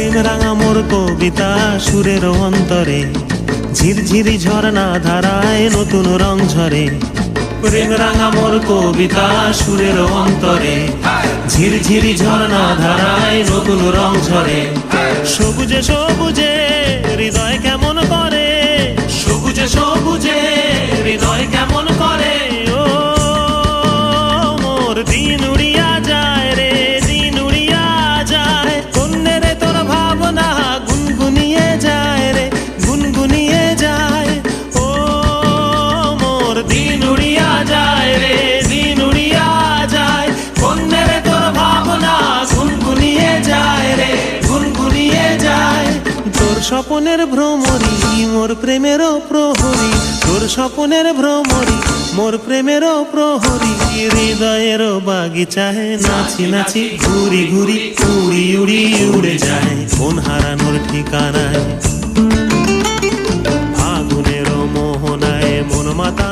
প্রেম রাঙা মোর কবিতা সুরের অন্তরে, ঝিরঝিরি ঝরনা ধারায় নতুন রং ঝরে। প্রেম রাঙা মোর কবিতা সুরের অন্তরে, ঝিরঝিরি ঝরনা ধারায় নতুন রং ঝরে। সবুজে সবুজে হৃদয় কেমন করে, সবুজে সবুজে হৃদয় কেমন করে। ও মোর দিন উড়িয়া যায় রে, দিন উড়িয়া যায়। কন্যে রে তোর ভাবনা গুনগুনিয়ে যায় রে, গুনগুনিয়ে যায়। ও মোর দিন উড়িয়া যায় রে, দিন উড়িয়া যায়। কন্যে রে তোর ভাবনা গুনগুনিয়ে যায় রে, গুনগুনিয়ে যায়। তোর স্বপনের ভ্রমরি মোর প্রেমেরও প্রহরী, তোর স্বপনের ভ্রমরি মোর প্রেমেরও প্রহরী। হৃদয়ের বাগিচায় নাচি নাচি ঘুরি ঘুরি উড়ি উড়ি উড়ে যায় মন হারানোর ঠিকানায়। ফাগুনের মোহনায় মন মাতা